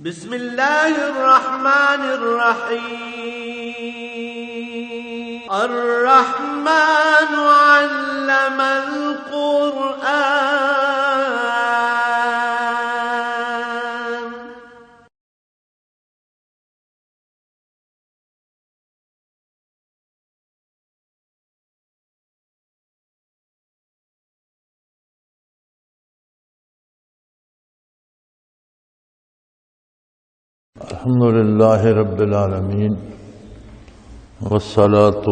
بسم اللہ الرحمن الرحیم الرحمن علم القرآن الحمد للہ رب العالمین والصلاة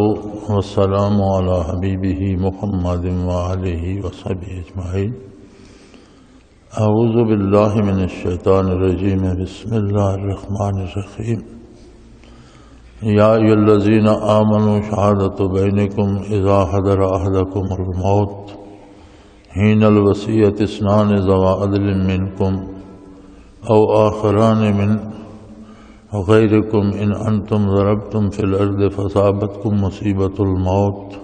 والسلام علی حبیبہ محمد وآلہ وصحبہ اجمعین۔ اعوذ باللہ من الشیطان الرجیم، بسم اللہ الرحمن الرحیم۔ یا ایھا الذین آمنوا شہادۃ بینکم اذا حضر احدکم الموت حین الوصیۃ اثنان ذوی عدل منکم او آخران من غیرکم ان انتم ضربتم فی الارض فاصابتکم مصیبۃ الموت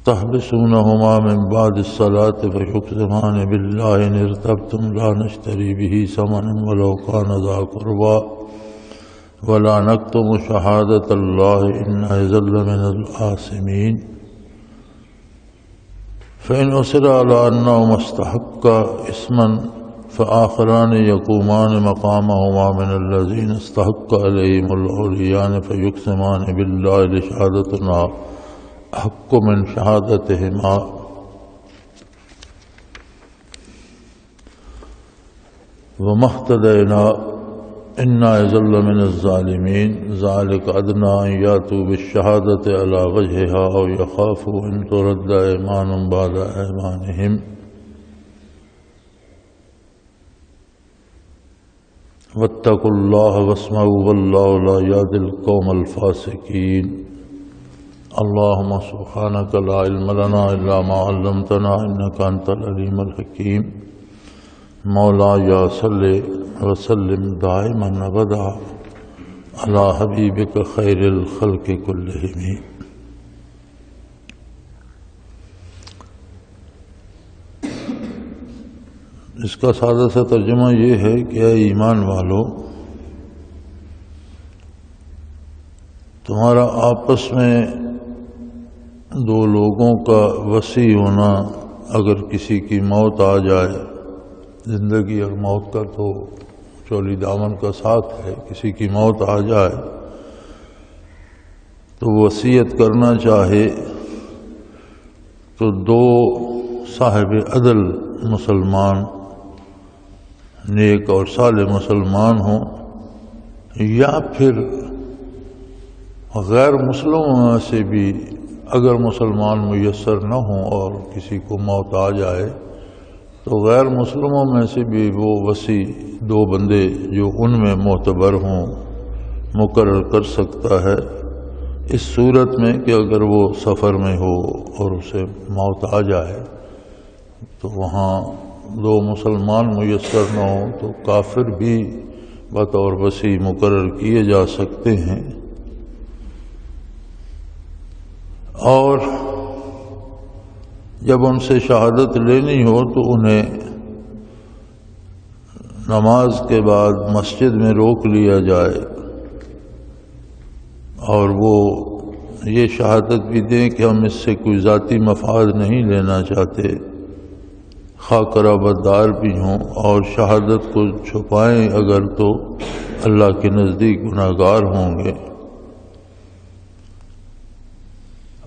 تحبسونہما من بعد الصلاۃ فیقسمان باللہ ان ارتبتم لا نشتری بہ ثمنا ولو کان ذا قربى ولا نکتم شہادۃ اللہ انا اذا لمن الآثمین۔ فإن أصر على أنهما استحقا إثما فآخران يقومان مقامهما من الذين استحق عليهم العليان فيقسمان بالله لشهادتنا أحق من شهادتهما وما اهتدينا إنا إذا لمن الظالمين ذلك أدنى أن يأتوا بالشهادة على وجهها أو يخافوا أن ترد أيمان بعد أيمانهم واتقوا اللہ واسمعوا واللہ لا یہدی القوم الفاسقین۔ اللہم سبحانک لا علم لنا الا ما علمتنا انک انت العلیم الحکیم۔ مولایا صلی وسلم دائما ابدا علی حبیبک خیر الخلق کلہم۔ اس کا سادہ سا ترجمہ یہ ہے کہ اے ایمان والو، تمہارا آپس میں دو لوگوں کا وصی ہونا، اگر کسی کی موت آ جائے، زندگی اور موت کا تو چولی دامن کا ساتھ ہے، کسی کی موت آ جائے تو وصیت کرنا چاہے تو دو صاحب عدل مسلمان، نیک اور صالح مسلمان ہوں، یا پھر غیر مسلموں میں سے بھی اگر مسلمان میسر نہ ہوں اور کسی کو موت آ جائے تو غیر مسلموں میں سے بھی وہ وصی دو بندے جو ان میں معتبر ہوں مقرر کر سکتا ہے، اس صورت میں کہ اگر وہ سفر میں ہو اور اسے موت آ جائے تو وہاں دو مسلمان میسر نہ ہوں تو کافر بھی بطور وصی مقرر کیے جا سکتے ہیں۔ اور جب ان سے شہادت لینی ہو تو انہیں نماز کے بعد مسجد میں روک لیا جائے اور وہ یہ شہادت بھی دیں کہ ہم اس سے کوئی ذاتی مفاد نہیں لینا چاہتے، خواہ قرابت دار بھی ہوں، اور شہادت کو چھپائیں اگر تو اللہ کے نزدیک گناہگار ہوں گے۔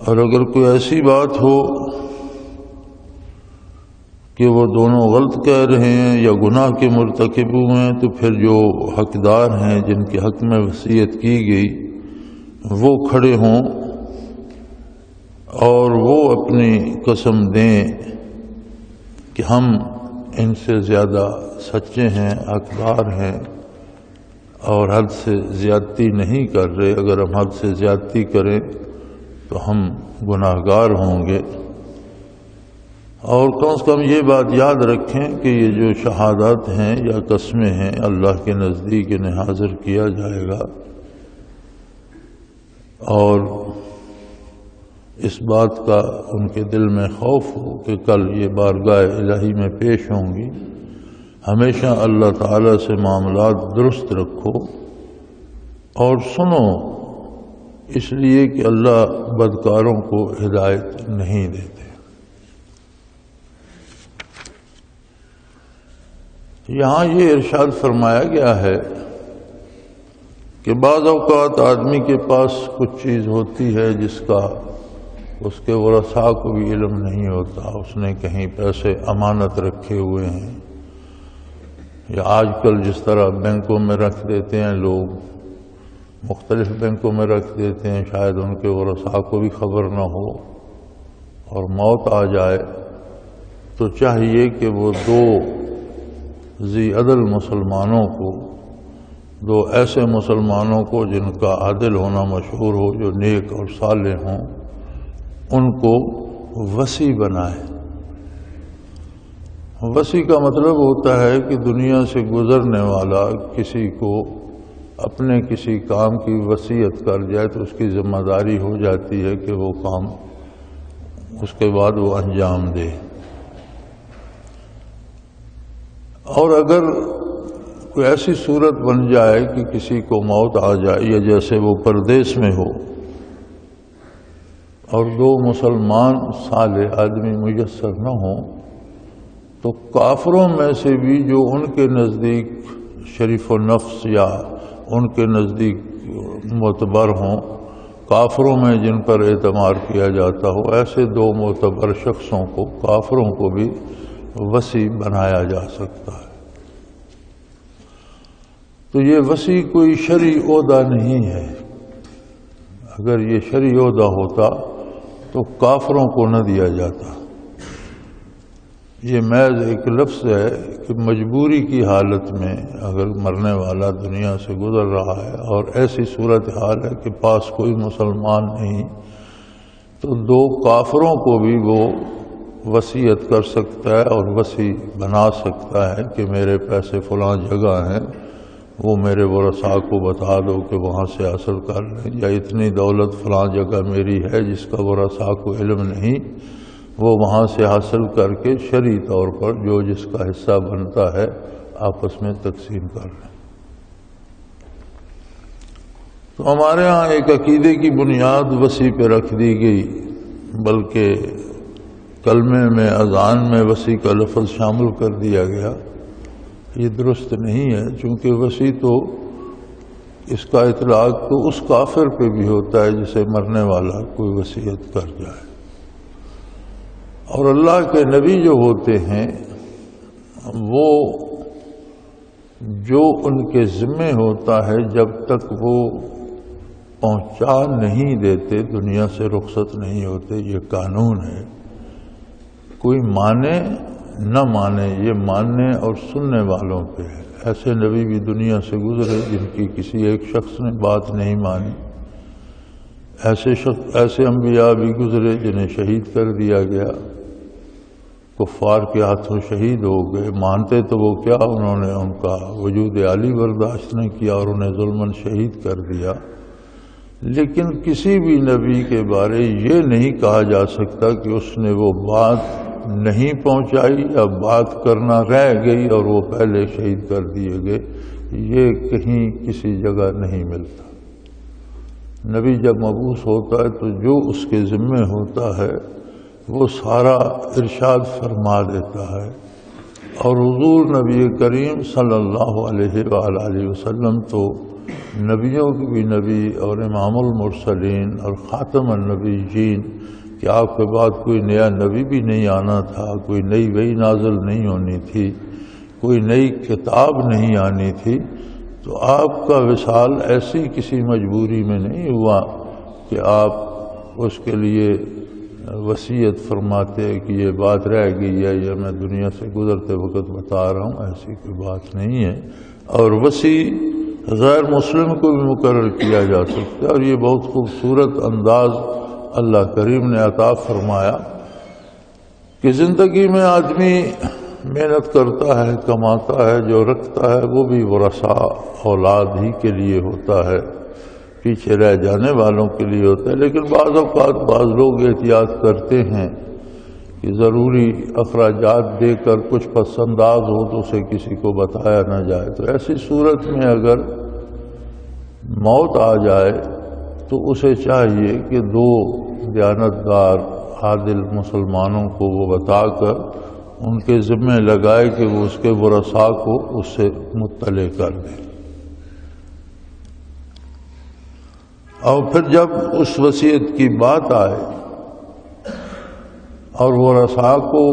اور اگر کوئی ایسی بات ہو کہ وہ دونوں غلط کہہ رہے ہیں یا گناہ کے مرتکب ہوئے ہیں تو پھر جو حقدار ہیں جن کے حق میں وصیت کی گئی وہ کھڑے ہوں اور وہ اپنی قسم دیں کہ ہم ان سے زیادہ سچے ہیں، حقدار ہیں اور حد سے زیادتی نہیں کر رہے، اگر ہم حد سے زیادتی کریں تو ہم گناہگار ہوں گے۔ اور کم سے کم یہ بات یاد رکھیں کہ یہ جو شہادات ہیں یا قسمیں ہیں اللہ کے نزدیک انہیں حاضر کیا جائے گا، اور اس بات کا ان کے دل میں خوف ہو کہ کل یہ بارگاہ الہی میں پیش ہوں گی۔ ہمیشہ اللہ تعالیٰ سے معاملات درست رکھو اور سنو، اس لیے کہ اللہ بدکاروں کو ہدایت نہیں دیتے۔ یہاں یہ ارشاد فرمایا گیا ہے کہ بعض اوقات آدمی کے پاس کچھ چیز ہوتی ہے جس کا اس کے ورثاء کو بھی علم نہیں ہوتا، اس نے کہیں پیسے امانت رکھے ہوئے ہیں، یا آج کل جس طرح بینکوں میں رکھ دیتے ہیں لوگ، مختلف بینکوں میں رکھ دیتے ہیں، شاید ان کے ورثاء کو بھی خبر نہ ہو اور موت آ جائے، تو چاہیے کہ وہ دو ذی عدل مسلمانوں کو، دو ایسے مسلمانوں کو جن کا عادل ہونا مشہور ہو، جو نیک اور صالح ہوں، ان کو وصی بنائے۔ وصی کا مطلب ہوتا ہے کہ دنیا سے گزرنے والا کسی کو اپنے کسی کام کی وصیت کر جائے تو اس کی ذمہ داری ہو جاتی ہے کہ وہ کام اس کے بعد وہ انجام دے۔ اور اگر کوئی ایسی صورت بن جائے کہ کسی کو موت آ جائے، یا جیسے وہ پردیس میں ہو اور دو مسلمان صالح آدمی میسر نہ ہوں، تو کافروں میں سے بھی جو ان کے نزدیک شریف و نفس یا ان کے نزدیک معتبر ہوں، کافروں میں جن پر اعتماد کیا جاتا ہو، ایسے دو معتبر شخصوں کو، کافروں کو بھی وصی بنایا جا سکتا ہے۔ تو یہ وصی کوئی شرعی عہدہ نہیں ہے۔ اگر یہ شرعی عہدہ ہوتا تو کافروں کو نہ دیا جاتا۔ یہ محض ایک لفظ ہے کہ مجبوری کی حالت میں اگر مرنے والا دنیا سے گزر رہا ہے اور ایسی صورتحال ہے کہ پاس کوئی مسلمان نہیں، تو دو کافروں کو بھی وہ وصیت کر سکتا ہے اور وصی بنا سکتا ہے کہ میرے پیسے فلاں جگہ ہیں، وہ میرے ورثاء کو بتا دو کہ وہاں سے حاصل کر لیں، یا اتنی دولت فلاں جگہ میری ہے جس کا ورثاء کو علم نہیں، وہ وہاں سے حاصل کر کے شرعی طور پر جو جس کا حصہ بنتا ہے آپس میں تقسیم کر لیں۔ تو ہمارے ہاں ایک عقیدے کی بنیاد وصی پہ رکھ دی گئی، بلکہ کلمے میں، اذان میں وصی کا لفظ شامل کر دیا گیا۔ یہ درست نہیں ہے، چونکہ وصی تو اس کا اطلاق تو اس کافر پہ بھی ہوتا ہے جسے مرنے والا کوئی وصیت کر جائے، اور اللہ کے نبی جو ہوتے ہیں وہ جو ان کے ذمے ہوتا ہے جب تک وہ پہنچا نہیں دیتے دنیا سے رخصت نہیں ہوتے۔ یہ قانون ہے، کوئی مانے نہ مانے، یہ ماننے اور سننے والوں پہ ہے۔ ایسے نبی بھی دنیا سے گزرے جن کی کسی ایک شخص نے بات نہیں مانی، ایسے انبیاء بھی گزرے جنہیں شہید کر دیا گیا، کفار کے ہاتھوں شہید ہو گئے۔ مانتے تو وہ کیا، انہوں نے ان کا وجود عالی برداشت نہیں کیا اور انہیں ظلماً شہید کر دیا۔ لیکن کسی بھی نبی کے بارے یہ نہیں کہا جا سکتا کہ اس نے وہ بات نہیں پہنچائی یا بات کرنا رہ گئی اور وہ پہلے شہید کر دیے گئے، یہ کہیں کسی جگہ نہیں ملتا۔ نبی جب مبعوث ہوتا ہے تو جو اس کے ذمے ہوتا ہے وہ سارا ارشاد فرما دیتا ہے، اور حضور نبی کریم صلی اللہ علیہ وآلہ وسلم تو نبیوں کی بھی نبی اور امام المرسلین اور خاتم النبیین، کہ آپ کے بعد کوئی نیا نبی بھی نہیں آنا تھا، کوئی نئی وحی نازل نہیں ہونی تھی، کوئی نئی کتاب نہیں آنی تھی، تو آپ کا وصال ایسی کسی مجبوری میں نہیں ہوا کہ آپ اس کے لیے وصیت فرماتے کہ یہ بات رہ گئی ہے یا میں دنیا سے گزرتے وقت بتا رہا ہوں، ایسی کوئی بات نہیں ہے۔ اور وصی غیر مسلم کو بھی مقرر کیا جا سکتا ہے، اور یہ بہت خوبصورت انداز اللہ کریم نے عطا فرمایا کہ زندگی میں آدمی محنت کرتا ہے، کماتا ہے، جو رکھتا ہے وہ بھی ورثاء اولاد ہی کے لیے ہوتا ہے، پیچھے رہ جانے والوں کے لیے ہوتا ہے۔ لیکن بعض اوقات بعض لوگ احتیاط کرتے ہیں کہ ضروری اخراجات دے کر کچھ پس انداز ہو تو اسے کسی کو بتایا نہ جائے۔ تو ایسی صورت میں اگر موت آ جائے تو اسے چاہیے کہ دو دیانتدار عادل مسلمانوں کو وہ بتا کر ان کے ذمہ لگائے کہ وہ اس کے ورثاء کو اس سے مطلع کر دیں، اور پھر جب اس وصیت کی بات آئے اور ورثاء کو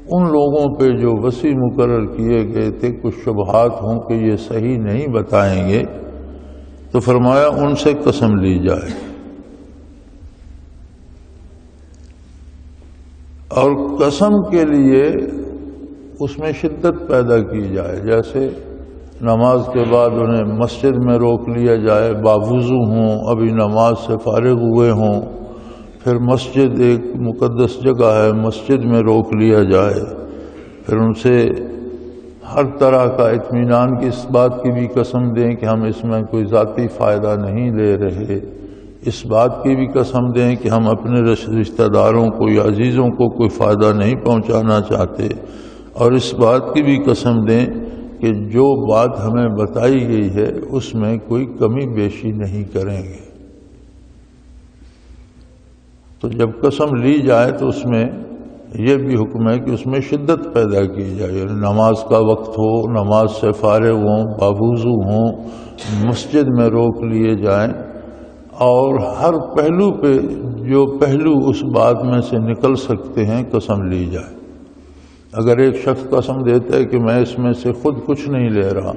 ان لوگوں پہ جو وصی مقرر کیے گئے تھے کچھ شبہات ہوں کہ یہ صحیح نہیں بتائیں گے، تو فرمایا ان سے قسم لی جائے، اور قسم کے لیے اس میں شدت پیدا کی جائے۔ جیسے نماز کے بعد انہیں مسجد میں روک لیا جائے، باوضو ہوں، ابھی نماز سے فارغ ہوئے ہوں، پھر مسجد ایک مقدس جگہ ہے، مسجد میں روک لیا جائے، پھر ان سے ہر طرح کا اطمینان کی اس بات کی بھی قسم دیں کہ ہم اس میں کوئی ذاتی فائدہ نہیں لے رہے، اس بات کی بھی قسم دیں کہ ہم اپنے رشتہ داروں کو یا عزیزوں کو کوئی فائدہ نہیں پہنچانا چاہتے، اور اس بات کی بھی قسم دیں کہ جو بات ہمیں بتائی گئی ہے اس میں کوئی کمی بیشی نہیں کریں گے۔ تو جب قسم لی جائے تو اس میں یہ بھی حکم ہے کہ اس میں شدت پیدا کی جائے، یعنی نماز کا وقت ہو، نماز سے فارغ ہوں، باوضو ہوں، مسجد میں روک لیے جائیں، اور ہر پہلو پہ جو پہلو اس بات میں سے نکل سکتے ہیں قسم لی جائے۔ اگر ایک شخص قسم دیتا ہے کہ میں اس میں سے خود کچھ نہیں لے رہا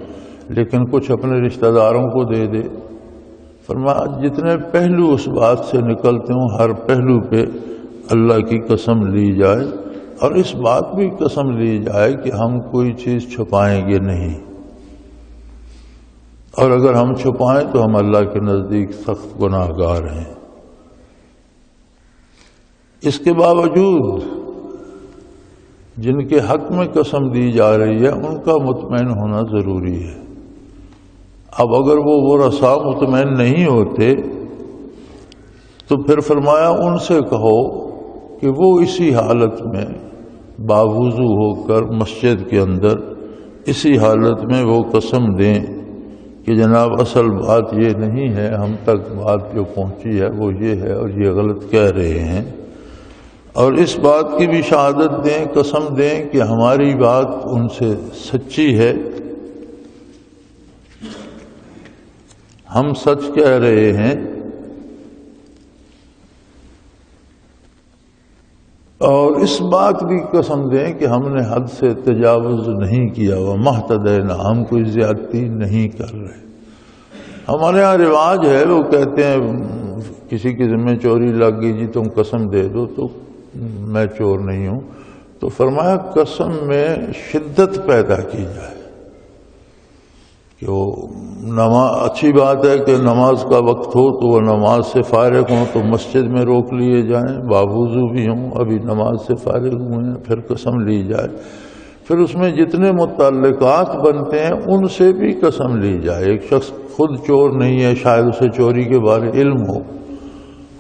لیکن کچھ اپنے رشتہ داروں کو دے دے، فرمایا جتنے پہلو اس بات سے نکلتے ہوں ہر پہلو پہ اللہ کی قسم لی جائے، اور اس بات بھی قسم لی جائے کہ ہم کوئی چیز چھپائیں گے نہیں، اور اگر ہم چھپائیں تو ہم اللہ کے نزدیک سخت گناہ گار ہیں۔ اس کے باوجود جن کے حق میں قسم دی جا رہی ہے ان کا مطمئن ہونا ضروری ہے۔ اب اگر وہ ورثاء مطمئن نہیں ہوتے تو پھر فرمایا ان سے کہو کہ وہ اسی حالت میں باوضو ہو کر مسجد کے اندر اسی حالت میں وہ قسم دیں کہ جناب اصل بات یہ نہیں ہے، ہم تک بات جو پہنچی ہے وہ یہ ہے اور یہ غلط کہہ رہے ہیں، اور اس بات کی بھی شہادت دیں، قسم دیں کہ ہماری بات ان سے سچی ہے، ہم سچ کہہ رہے ہیں، اور اس بات کی قسم دیں کہ ہم نے حد سے تجاوز نہیں کیا، وَمَحْتَدَيْنَا، ہم کوئی زیادتی نہیں کر رہے۔ ہمارے ہاں رواج ہے، وہ کہتے ہیں کسی کی ذمہ چوری لگ گئی، جی تم قسم دے دو تو میں چور نہیں ہوں، تو فرمایا قسم میں شدت پیدا کی جائے کہ وہ اچھی بات ہے کہ نماز کا وقت ہو تو وہ نماز سے فارغ ہوں تو مسجد میں روک لیے جائیں، باوضو بھی ہوں، ابھی نماز سے فارغ ہوئے ہیں، پھر قسم لی جائے، پھر اس میں جتنے متعلقات بنتے ہیں ان سے بھی قسم لی جائے۔ ایک شخص خود چور نہیں ہے، شاید اسے چوری کے بارے علم ہو،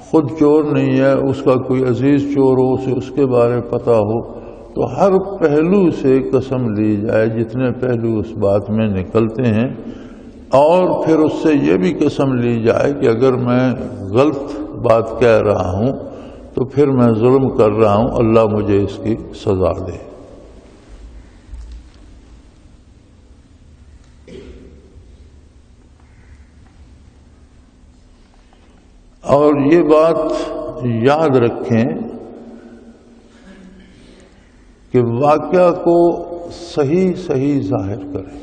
خود چور نہیں ہے، اس کا کوئی عزیز چور ہو، اسے اس کے بارے پتہ ہو، تو ہر پہلو سے قسم لی جائے جتنے پہلو اس بات میں نکلتے ہیں، اور پھر اس سے یہ بھی قسم لی جائے کہ اگر میں غلط بات کہہ رہا ہوں تو پھر میں ظلم کر رہا ہوں، اللہ مجھے اس کی سزا دے۔ اور یہ بات یاد رکھیں کہ واقعہ کو صحیح ظاہر کریں،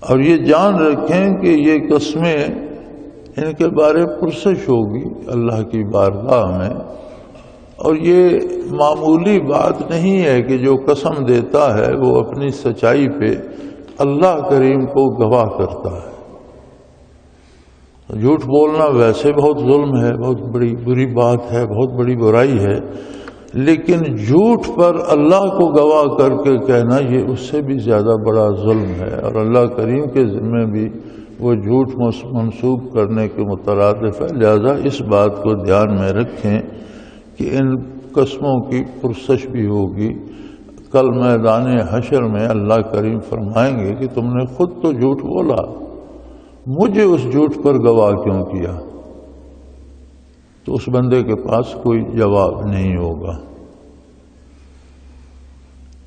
اور یہ جان رکھیں کہ یہ قسمیں ان کے بارے پرسش ہوگی اللہ کی بارگاہ میں، اور یہ معمولی بات نہیں ہے کہ جو قسم دیتا ہے وہ اپنی سچائی پہ اللہ کریم کو گواہ کرتا ہے۔ جھوٹ بولنا ویسے بہت ظلم ہے، بہت بڑی بری بات ہے، بہت بڑی برائی ہے، لیکن جھوٹ پر اللہ کو گواہ کر کے کہنا یہ اس سے بھی زیادہ بڑا ظلم ہے، اور اللہ کریم کے ذمہ بھی وہ جھوٹ منسوب کرنے کے مترادف ہے، لہذا اس بات کو دھیان میں رکھیں کہ ان قسموں کی پرسش بھی ہوگی۔ کل میدان حشر میں اللہ کریم فرمائیں گے کہ تم نے خود تو جھوٹ بولا، مجھے اس جھوٹ پر گواہ کیوں کیا؟ تو اس بندے کے پاس کوئی جواب نہیں ہوگا۔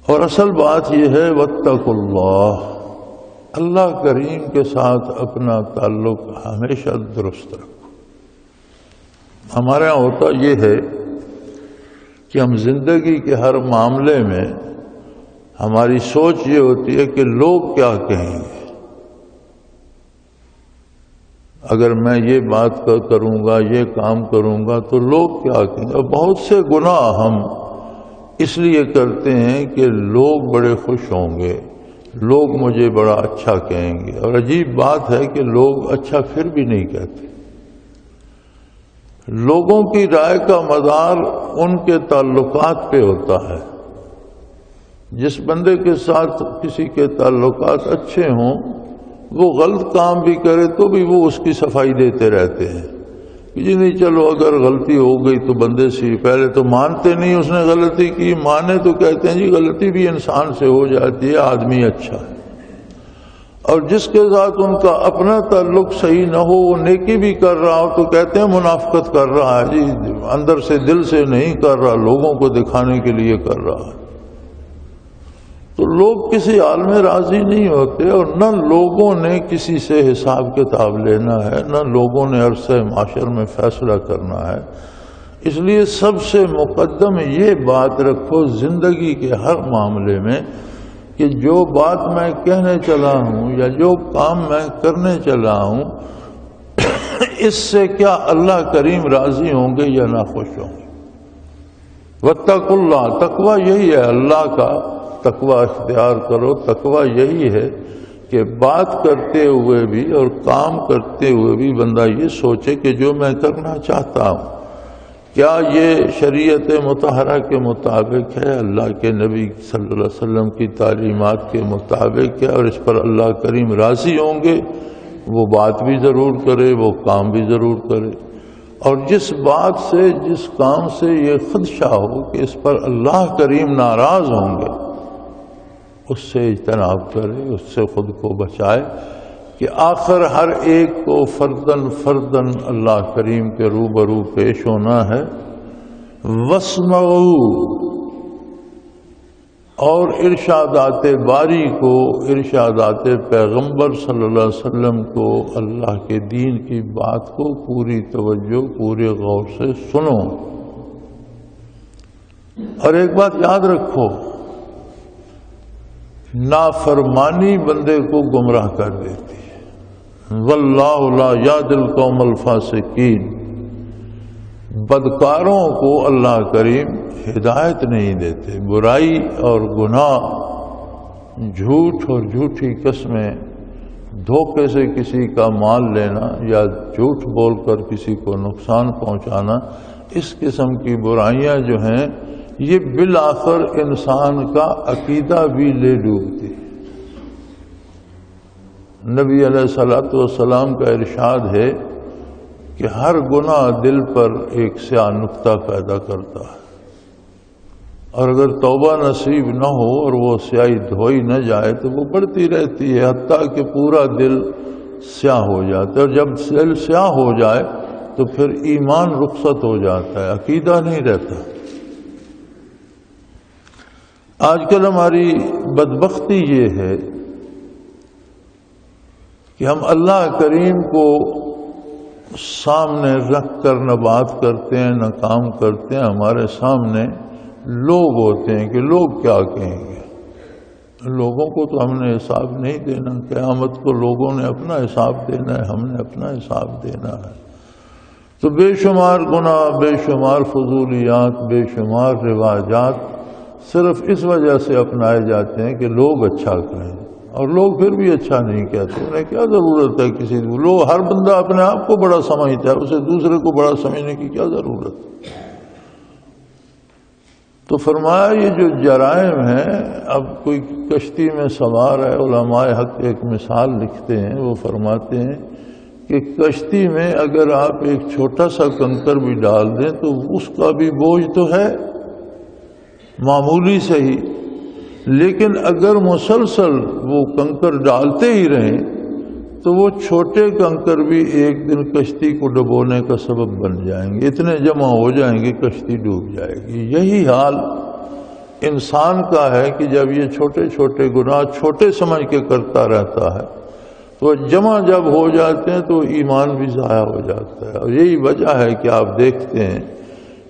اور اصل بات یہ ہے واتقوا اللہ، اللہ کریم کے ساتھ اپنا تعلق ہمیشہ درست رکھو۔ ہمارے یہاں ہوتا یہ ہے کہ ہم زندگی کے ہر معاملے میں ہماری سوچ یہ ہوتی ہے کہ لوگ کیا کہیں گے، اگر میں یہ بات کروں گا، یہ کام کروں گا تو لوگ کیا کہیں گے۔ اور بہت سے گناہ ہم اس لیے کرتے ہیں کہ لوگ بڑے خوش ہوں گے، لوگ مجھے بڑا اچھا کہیں گے، اور عجیب بات ہے کہ لوگ اچھا پھر بھی نہیں کہتے۔ لوگوں کی رائے کا مدار ان کے تعلقات پہ ہوتا ہے۔ جس بندے کے ساتھ کسی کے تعلقات اچھے ہوں، وہ غلط کام بھی کرے تو بھی وہ اس کی صفائی دیتے رہتے ہیں کہ جی نہیں چلو اگر غلطی ہو گئی تو بندے سے پہلے تو مانتے نہیں اس نے غلطی کی، مانے تو کہتے ہیں جی غلطی بھی انسان سے ہو جاتی ہے، آدمی اچھا ہے۔ اور جس کے ساتھ ان کا اپنا تعلق صحیح نہ ہو، وہ نیکی بھی کر رہا ہو تو کہتے ہیں منافقت کر رہا ہے، جی اندر سے دل سے نہیں کر رہا، لوگوں کو دکھانے کے لیے کر رہا ہے۔ تو لوگ کسی حال میں راضی نہیں ہوتے، اور نہ لوگوں نے کسی سے حساب کتاب لینا ہے، نہ لوگوں نے عرصہ معاشر میں فیصلہ کرنا ہے۔ اس لیے سب سے مقدم یہ بات رکھو زندگی کے ہر معاملے میں کہ جو بات میں کہنے چلا ہوں یا جو کام میں کرنے چلا ہوں اس سے کیا اللہ کریم راضی ہوں گے یا ناخوش ہوں گے۔ واتقوا اللہ، تقویٰ یہی ہے، اللہ کا تقویٰ اختیار کرو۔ تقویٰ یہی ہے کہ بات کرتے ہوئے بھی اور کام کرتے ہوئے بھی بندہ یہ سوچے کہ جو میں کرنا چاہتا ہوں کیا یہ شریعت مطہرہ کے مطابق ہے، اللہ کے نبی صلی اللہ علیہ وسلم کی تعلیمات کے مطابق ہے، اور اس پر اللہ کریم راضی ہوں گے۔ وہ بات بھی ضرور کرے، وہ کام بھی ضرور کرے، اور جس بات سے جس کام سے یہ خدشہ ہو کہ اس پر اللہ کریم ناراض ہوں گے اس سے اجتناب کرے، اس سے خود کو بچائے کہ آخر ہر ایک کو فردن فردن اللہ کریم کے روبرو پیش ہونا ہے۔ واسمعوا، اور ارشادات باری کو، ارشادات پیغمبر صلی اللہ علیہ وسلم کو، اللہ کے دین کی بات کو پوری توجہ پورے غور سے سنو۔ اور ایک بات یاد رکھو، نافرمانی بندے کو گمراہ کر دیتی ہے۔ واللہ لا یہدی القوم الفاسقین، بدکاروں کو اللہ کریم ہدایت نہیں دیتے۔ برائی اور گناہ، جھوٹ اور جھوٹی قسمیں، دھوکے سے کسی کا مال لینا یا جھوٹ بول کر کسی کو نقصان پہنچانا، اس قسم کی برائیاں جو ہیں یہ بالآخر انسان کا عقیدہ بھی لے ڈوبتی۔ نبی علیہ الصلوۃ والسلام کا ارشاد ہے کہ ہر گناہ دل پر ایک سیاہ نقطہ پیدا کرتا ہے، اور اگر توبہ نصیب نہ ہو اور وہ سیاہی دھوئی نہ جائے تو وہ بڑھتی رہتی ہے حتیٰ کہ پورا دل سیاہ ہو جاتا ہے، اور جب دل سیاہ ہو جائے تو پھر ایمان رخصت ہو جاتا ہے، عقیدہ نہیں رہتا۔ آج کل ہماری بدبختی یہ ہے کہ ہم اللہ کریم کو سامنے رکھ کر نہ بات کرتے ہیں نہ کام کرتے ہیں، ہمارے سامنے لوگ ہوتے ہیں کہ لوگ کیا کہیں گے۔ لوگوں کو تو ہم نے حساب نہیں دینا، قیامت کو لوگوں نے اپنا حساب دینا ہے، ہم نے اپنا حساب دینا ہے۔ تو بے شمار گناہ، بے شمار فضولیات، بے شمار رواجات صرف اس وجہ سے اپنائے جاتے ہیں کہ لوگ اچھا کہیں، اور لوگ پھر بھی اچھا نہیں کہتے۔ انہیں کیا ضرورت ہے کسی کو، لوگ ہر بندہ اپنے آپ کو بڑا سمجھتا ہے، اسے دوسرے کو بڑا سمجھنے کی کیا ضرورت ہے۔ تو فرمایا یہ جو جرائم ہیں، اب کوئی کشتی میں سوار ہے، علماء حق ایک مثال لکھتے ہیں، وہ فرماتے ہیں کہ کشتی میں اگر آپ ایک چھوٹا سا کنکر بھی ڈال دیں تو اس کا بھی بوجھ تو ہے معمولی سے ہی، لیکن اگر مسلسل وہ کنکر ڈالتے ہی رہیں تو وہ چھوٹے کنکر بھی ایک دن کشتی کو ڈبونے کا سبب بن جائیں گے، اتنے جمع ہو جائیں گے کشتی ڈوب جائے گی۔ یہی حال انسان کا ہے کہ جب یہ چھوٹے چھوٹے گناہ چھوٹے سمجھ کے کرتا رہتا ہے تو جمع جب ہو جاتے ہیں تو ایمان بھی ضائع ہو جاتا ہے۔ اور یہی وجہ ہے کہ آپ دیکھتے ہیں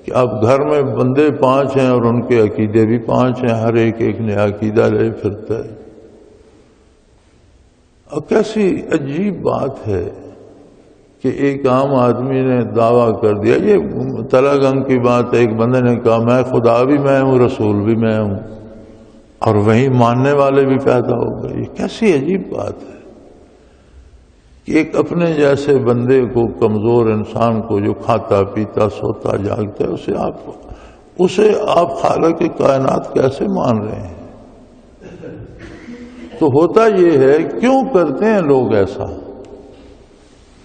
کہ اب گھر میں بندے 5 ہیں اور ان کے عقیدے بھی 5 ہیں، ہر ایک نیا عقیدہ لے پھرتا ہے۔ اور کیسی عجیب بات ہے کہ ایک عام آدمی نے دعویٰ کر دیا، یہ تلہ گنگ کی بات ہے، ایک بندے نے کہا میں خدا بھی میں ہوں، رسول بھی میں ہوں، اور وہیں ماننے والے بھی پیدا ہو گئے۔ یہ کیسی عجیب بات ہے کہ ایک اپنے جیسے بندے کو، کمزور انسان کو جو کھاتا پیتا سوتا جاگتا ہے، اسے آپ خالق کائنات کیسے مان رہے ہیں؟ تو ہوتا یہ ہے، کیوں کرتے ہیں لوگ ایسا؟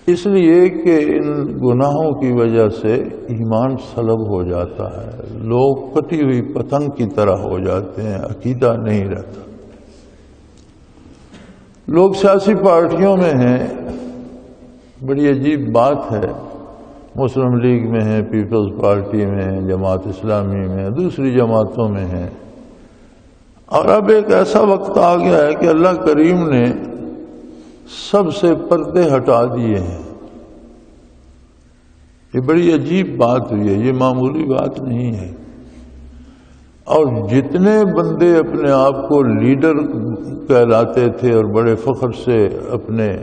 اس لیے کہ ان گناہوں کی وجہ سے ایمان سلب ہو جاتا ہے، لوگ کٹی ہوئی پتنگ کی طرح ہو جاتے ہیں، عقیدہ نہیں رہتا۔ لوگ سیاسی پارٹیوں میں ہیں، بڑی عجیب بات ہے، مسلم لیگ میں ہیں، پیپلز پارٹی میں ہیں، جماعت اسلامی میں ہیں، دوسری جماعتوں میں ہیں، اور اب ایک ایسا وقت آ گیا ہے کہ اللہ کریم نے سب سے پردے ہٹا دیے ہیں۔ یہ بڑی عجیب بات ہوئی ہے، یہ معمولی بات نہیں ہے۔ اور جتنے بندے اپنے آپ کو لیڈر کہلاتے تھے اور بڑے فخر سے اپنے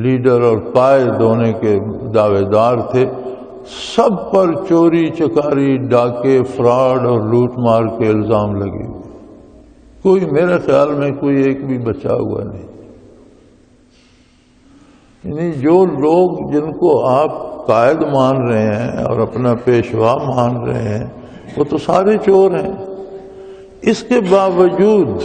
لیڈر اور قائد ہونے کے دعوے دار تھے، سب پر چوری چکاری، ڈاکے، فراڈ اور لوٹ مار کے الزام لگے ہوئے، کوئی میرے خیال میں کوئی ایک بھی بچا ہوا نہیں۔ یعنی جو لوگ جن کو آپ قائد مان رہے ہیں اور اپنا پیشوا مان رہے ہیں وہ تو سارے چور ہیں۔ اس کے باوجود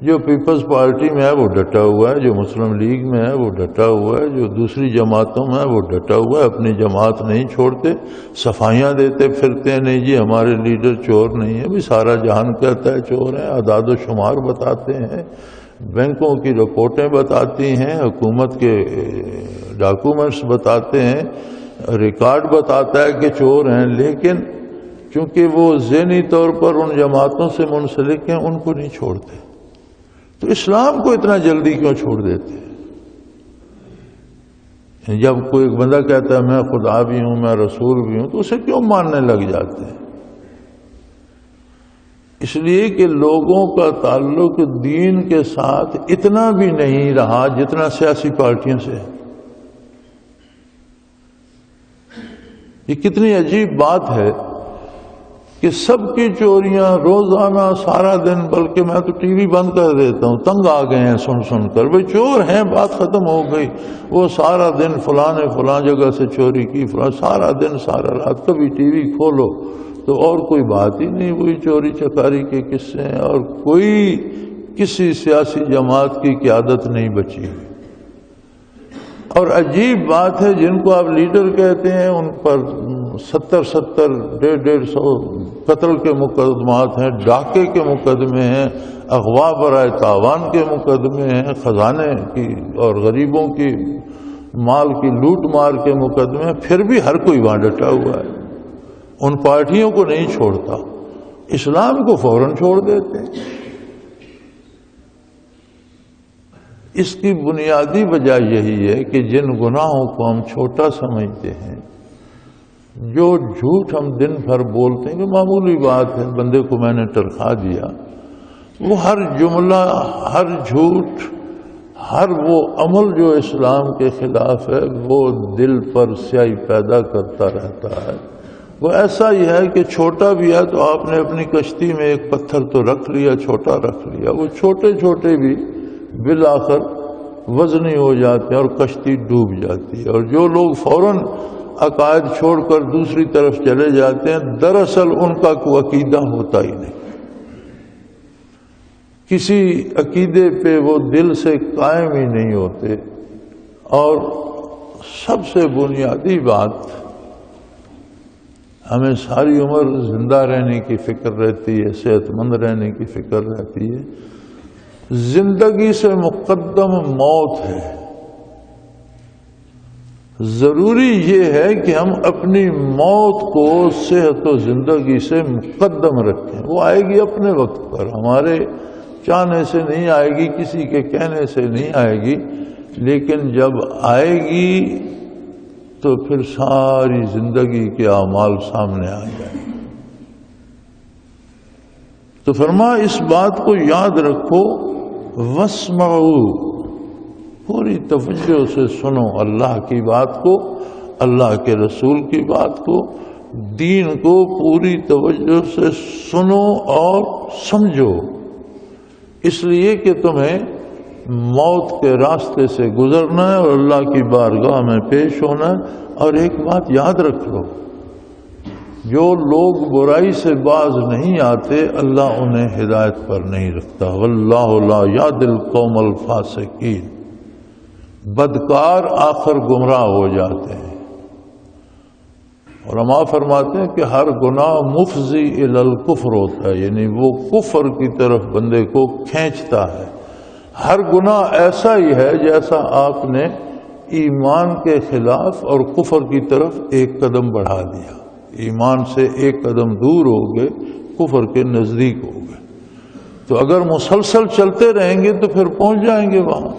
جو پیپلز پارٹی میں ہے وہ ڈٹا ہوا ہے، جو مسلم لیگ میں ہے وہ ڈٹا ہوا ہے، جو دوسری جماعتوں میں ہے وہ ڈٹا ہوا ہے، اپنی جماعت نہیں چھوڑتے، صفائیاں دیتے پھرتے ہیں، نہیں جی ہمارے لیڈر چور نہیں ہے۔ بھی سارا جہان کہتا ہے چور ہیں، اعداد و شمار بتاتے ہیں، بینکوں کی رپورٹیں بتاتی ہیں، حکومت کے ڈاکومنٹس بتاتے ہیں، ریکارڈ بتاتا ہے کہ چور ہیں، لیکن چونکہ وہ ذہنی طور پر ان جماعتوں سے منسلک ہیں ان کو نہیں چھوڑتے۔ تو اسلام کو اتنا جلدی کیوں چھوڑ دیتے ہیں؟ جب کوئی ایک بندہ کہتا ہے میں خدا بھی ہوں، میں رسول بھی ہوں، تو اسے کیوں ماننے لگ جاتے ہیں؟ اس لیے کہ لوگوں کا تعلق دین کے ساتھ اتنا بھی نہیں رہا جتنا سیاسی پارٹیوں سے۔ یہ کتنی عجیب بات ہے کہ سب کی چوریاں روزانہ سارا دن، بلکہ میں تو ٹی وی بند کر دیتا ہوں، تنگ آ گئے ہیں سن کر، بھئی چور ہیں بات ختم ہو گئی، وہ سارا دن فلاں جگہ سے چوری کی، سارا دن سارا رات، کبھی ٹی وی کھولو تو اور کوئی بات ہی نہیں، وہی چوری چکاری کے قصے ہیں، اور کوئی کسی سیاسی جماعت کی قیادت نہیں بچی۔ اور عجیب بات ہے، جن کو آپ لیڈر کہتے ہیں ان پر 70 150 قتل کے مقدمات ہیں، ڈاکے کے مقدمے ہیں، اغوا برائے تاوان کے مقدمے ہیں، خزانے کی اور غریبوں کی مال کی لوٹ مار کے مقدمے ہیں، پھر بھی ہر کوئی وہاں ڈٹا ہوا ہے، ان پارٹیوں کو نہیں چھوڑتا، اسلام کو فوراً چھوڑ دیتے ہیں۔ اس کی بنیادی وجہ یہی ہے کہ جن گناہوں کو ہم چھوٹا سمجھتے ہیں، جو جھوٹ ہم دن بھر بولتے ہیں کہ معمولی بات ہے، بندے کو میں نے تنخواہ دیا، وہ ہر جملہ، ہر جھوٹ، ہر وہ عمل جو اسلام کے خلاف ہے وہ دل پر سیاہی پیدا کرتا رہتا ہے۔ وہ ایسا ہی ہے کہ چھوٹا بھی ہے تو آپ نے اپنی کشتی میں ایک پتھر تو رکھ لیا، چھوٹا رکھ لیا، وہ چھوٹے چھوٹے بھی بالآخر وزنی ہو جاتے ہیں اور کشتی ڈوب جاتی ہے۔ اور جو لوگ فوراً عقائد چھوڑ کر دوسری طرف چلے جاتے ہیں، دراصل ان کا کوئی عقیدہ ہوتا ہی نہیں، کسی عقیدے پہ وہ دل سے قائم ہی نہیں ہوتے۔ اور سب سے بنیادی بات، ہمیں ساری عمر زندہ رہنے کی فکر رہتی ہے، صحت مند رہنے کی فکر رہتی ہے، زندگی سے مقدم موت ہے۔ ضروری یہ ہے کہ ہم اپنی موت کو صحت و زندگی سے مقدم رکھیں۔ وہ آئے گی اپنے وقت پر، ہمارے چاہنے سے نہیں آئے گی، کسی کے کہنے سے نہیں آئے گی، لیکن جب آئے گی تو پھر ساری زندگی کے اعمال سامنے آ جائیں۔ تو فرمایا اس بات کو یاد رکھو، واسمعوا، پوری توجہ سے سنو اللہ کی بات کو، اللہ کے رسول کی بات کو، دین کو پوری توجہ سے سنو اور سمجھو، اس لیے کہ تمہیں موت کے راستے سے گزرنا ہے اور اللہ کی بارگاہ میں پیش ہونا ہے۔ اور ایک بات یاد رکھ لو، جو لوگ برائی سے باز نہیں آتے اللہ انہیں ہدایت پر نہیں رکھتا۔ واللہ لا یہدی القوم الفاسقین، بدکار آخر گمراہ ہو جاتے ہیں۔ علماء فرماتے ہیں کہ ہر گناہ مفضی الی الکفر ہوتا ہے، یعنی وہ کفر کی طرف بندے کو کھینچتا ہے۔ ہر گناہ ایسا ہی ہے جیسا آپ نے ایمان کے خلاف اور کفر کی طرف ایک قدم بڑھا دیا، ایمان سے ایک قدم دور ہو گئے، کفر کے نزدیک ہو گئے۔ تو اگر مسلسل چلتے رہیں گے تو پھر پہنچ جائیں گے وہاں۔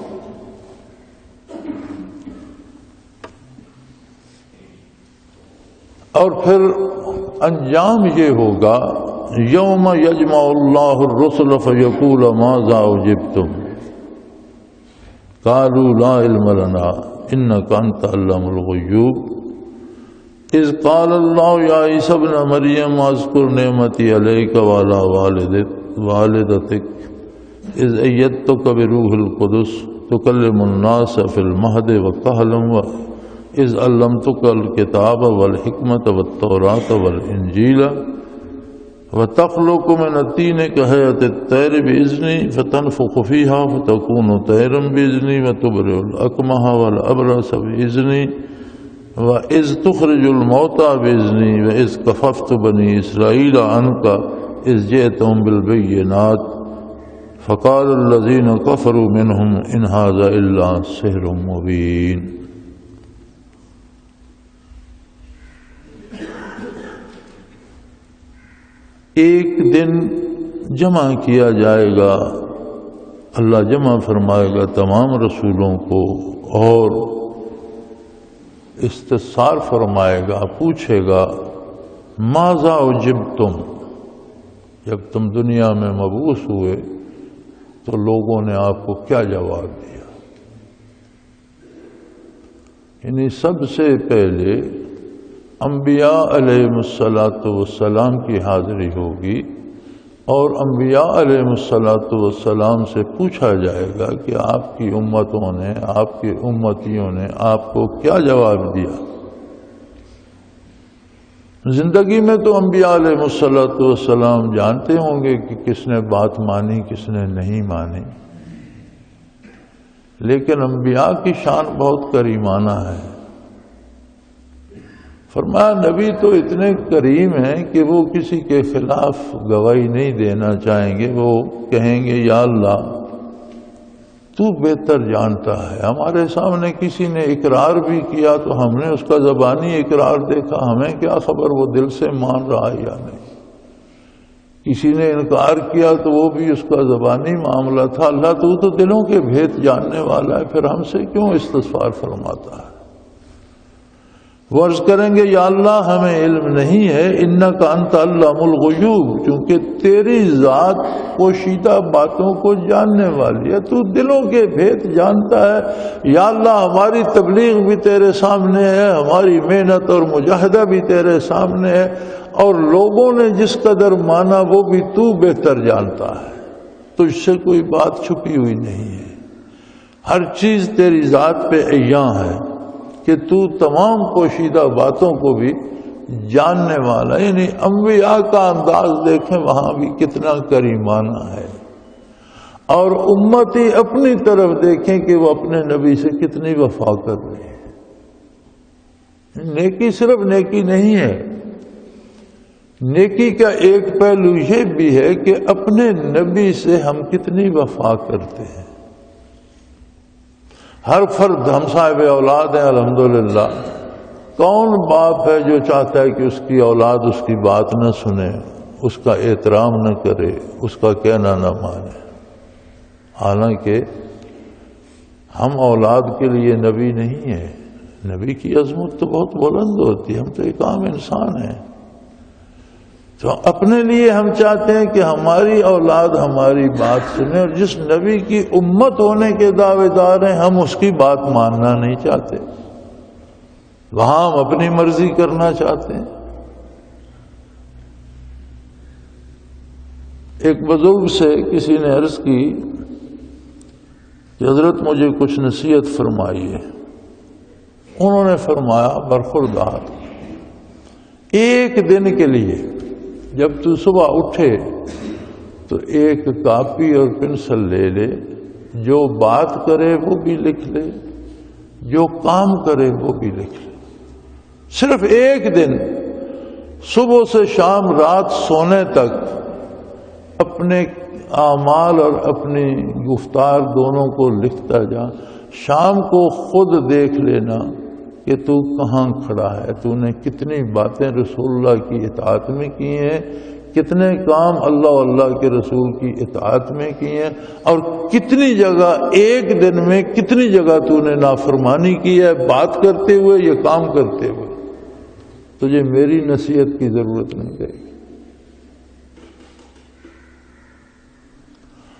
اور پھر انجام یہ ہوگا، یوم یجمع اللہ الرسل فیقول ماذا اجبتم قالوا لا علم لنا انک انت علام الغیوب اذ قال اللہ یا عیسی ابن مریم اذکر نعمتی علیک وعلی والدتک اذ ایدتک بروح القدس تکلم الناس فی المہد وکہلا اذ علمتک الکتاب والحکمت والتوراۃ والانجیل وتخلق من الطین کہیئۃ الطیر بإذنی فتنفخ فیہا فتکون طیرا بإذنی وتبرئ الاکمہ والابرص بإذنی وإذ تخرج الموتى بإذنی وإذ کففت بنی اسرائیل عنک اذ جئتهم بالبینات فقال الذین کفروا منہم ان ھذا الا سحر مبین۔ ایک دن جمع کیا جائے گا، اللہ جمع فرمائے گا تمام رسولوں کو اور استفسار فرمائے گا، پوچھے گا ماذا اجبتم، جب تم دنیا میں مبعوث ہوئے تو لوگوں نے آپ کو کیا جواب دیا۔ یعنی سب سے پہلے انبیاء علیہم السلام کی حاضری ہوگی اور انبیاء علیہم السلام سے پوچھا جائے گا کہ آپ کی امتوں نے، آپ کی امتیوں نے آپ کو کیا جواب دیا۔ زندگی میں تو انبیاء علیہم السلام جانتے ہوں گے کہ کس نے بات مانی کس نے نہیں مانی، لیکن انبیاء کی شان بہت کریمانہ ہے۔ فرمایا نبی تو اتنے کریم ہیں کہ وہ کسی کے خلاف گواہی نہیں دینا چاہیں گے، وہ کہیں گے یا اللہ تو بہتر جانتا ہے۔ ہمارے سامنے کسی نے اقرار بھی کیا تو ہم نے اس کا زبانی اقرار دیکھا، ہمیں کیا خبر وہ دل سے مان رہا ہے یا نہیں۔ کسی نے انکار کیا تو وہ بھی اس کا زبانی معاملہ تھا۔ اللہ تو دلوں کے بھید جاننے والا ہے، پھر ہم سے کیوں استغفار فرماتا ہے؟ وہ عرض کریں گے یا اللہ ہمیں علم نہیں ہے، انک انت علام الغیوب، چونکہ تیری ذات پوشیدہ باتوں کو جاننے والی ہے، تو دلوں کے بھید جانتا ہے۔ یا اللہ ہماری تبلیغ بھی تیرے سامنے ہے، ہماری محنت اور مجاہدہ بھی تیرے سامنے ہے، اور لوگوں نے جس قدر مانا وہ بھی تو بہتر جانتا ہے، تجھ سے کوئی بات چھپی ہوئی نہیں ہے، ہر چیز تیری ذات پہ عیاں ہے۔ کہ تو تمام پوشیدہ باتوں کو بھی جاننے والا. یعنی انبیاء کا انداز دیکھیں وہاں بھی کتنا کریمانہ ہے، اور امتی اپنی طرف دیکھیں کہ وہ اپنے نبی سے کتنی وفا کر رہے ہیں. نیکی صرف نیکی نہیں ہے، نیکی کا ایک پہلو یہ بھی ہے کہ اپنے نبی سے ہم کتنی وفا کرتے ہیں. ہر فرد، ہم صاحب اولاد ہیں الحمدللہ. کون باپ ہے جو چاہتا ہے کہ اس کی اولاد اس کی بات نہ سنے، اس کا احترام نہ کرے، اس کا کہنا نہ مانے؟ حالانکہ ہم اولاد کے لیے نبی نہیں ہیں. نبی کی عظمت تو بہت بلند ہوتی ہے، ہم تو ایک عام انسان ہیں. تو اپنے لیے ہم چاہتے ہیں کہ ہماری اولاد ہماری بات سنے، اور جس نبی کی امت ہونے کے دعوے دار ہیں ہم اس کی بات ماننا نہیں چاہتے، وہاں ہم اپنی مرضی کرنا چاہتے ہیں. ایک بزرگ سے کسی نے عرض کی کہ حضرت مجھے کچھ نصیحت فرمائیے. انہوں نے فرمایا برخوردار، ایک دن کے لیے جب تو صبح اٹھے تو ایک کاپی اور پنسل لے لے، جو بات کرے وہ بھی لکھ لے، جو کام کرے وہ بھی لکھ لے. صرف ایک دن، صبح سے شام، رات سونے تک اپنے اعمال اور اپنی گفتار دونوں کو لکھتا جا. شام کو خود دیکھ لینا کہ تو کہاں کھڑا ہے، تو نے کتنی باتیں رسول اللہ کی اطاعت میں کی ہیں، کتنے کام اللہ اللہ کے رسول کی اطاعت میں کی ہیں، اور کتنی جگہ ایک دن میں کتنی جگہ تو نے نافرمانی کی ہے، بات کرتے ہوئے یا کام کرتے ہوئے. تجھے میری نصیحت کی ضرورت نہیں رہے گی.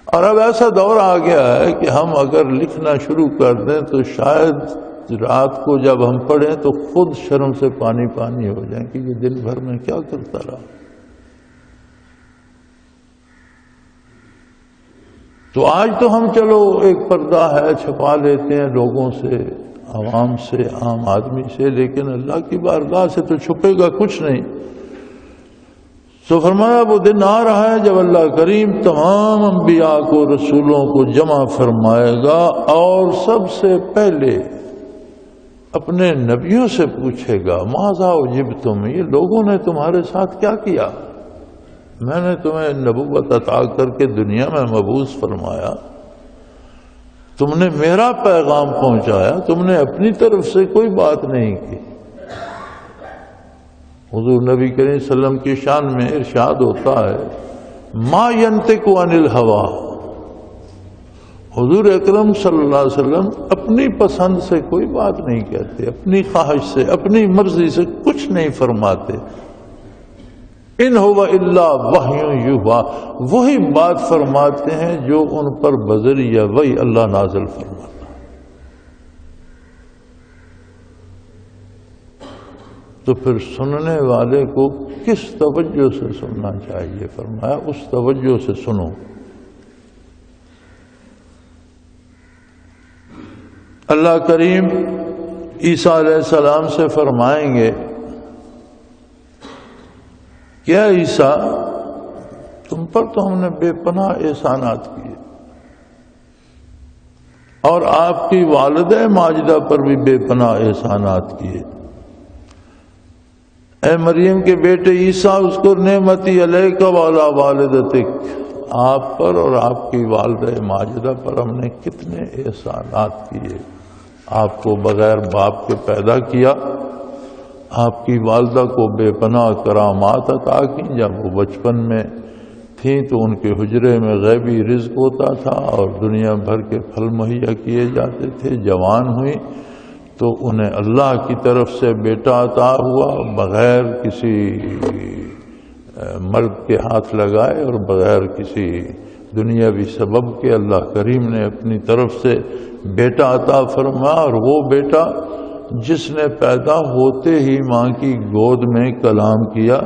اور اب ایسا دور آ گیا ہے کہ ہم اگر لکھنا شروع کر دیں تو شاید رات کو جب ہم پڑھیں تو خود شرم سے پانی پانی ہو جائیں کہ یہ دن بھر میں کیا کرتا رہا. تو آج تو ہم چلو ایک پردہ ہے چھپا لیتے ہیں لوگوں سے، عوام سے، عام آدمی سے، لیکن اللہ کی بارگاہ سے تو چھپے گا کچھ نہیں. تو فرمایا وہ دن آ رہا ہے جب اللہ کریم تمام انبیاء کو، رسولوں کو جمع فرمائے گا، اور سب سے پہلے اپنے نبیوں سے پوچھے گا ماذا اجبتم، یہ لوگوں نے تمہارے ساتھ کیا کیا؟ میں نے تمہیں نبوت عطا کر کے دنیا میں مبعوث فرمایا، تم نے میرا پیغام پہنچایا، تم نے اپنی طرف سے کوئی بات نہیں کی. حضور نبی کریم صلی اللہ علیہ وسلم کی شان میں ارشاد ہوتا ہے ما ینطق عن الہویٰ. حضور اکرم صلی اللہ علیہ وسلم اپنی پسند سے کوئی بات نہیں کہتے، اپنی خواہش سے، اپنی مرضی سے کچھ نہیں فرماتے. ان هو الا وحی یوحیٰ، وہی بات فرماتے ہیں جو ان پر بذریعہ وحی اللہ نازل فرماتا. تو پھر سننے والے کو کس توجہ سے سننا چاہیے؟ فرمایا اس توجہ سے سنو. اللہ کریم عیسیٰ علیہ السلام سے فرمائیں گے کیا عیسیٰ تم پر تو ہم نے بے پناہ احسانات کیے، اور آپ کی والدہ ماجدہ پر بھی بے پناہ احسانات کیے. اے مریم کے بیٹے عیسیٰ اذکر نعمتی علیک وعلی والدتک، آپ پر اور آپ کی والدہ ماجدہ پر ہم نے کتنے احسانات کیے. آپ کو بغیر باپ کے پیدا کیا، آپ کی والدہ کو بے پناہ کرامات عطا کی. جب وہ بچپن میں تھیں تو ان کے حجرے میں غیبی رزق ہوتا تھا اور دنیا بھر کے پھل مہیا کیے جاتے تھے. جوان ہوئی تو انہیں اللہ کی طرف سے بیٹا عطا ہوا، بغیر کسی مرد کے ہاتھ لگائے اور بغیر کسی دنیاوی سبب کے اللہ کریم نے اپنی طرف سے بیٹا عطا فرمایا. اور وہ بیٹا جس نے پیدا ہوتے ہی ماں کی گود میں کلام کیا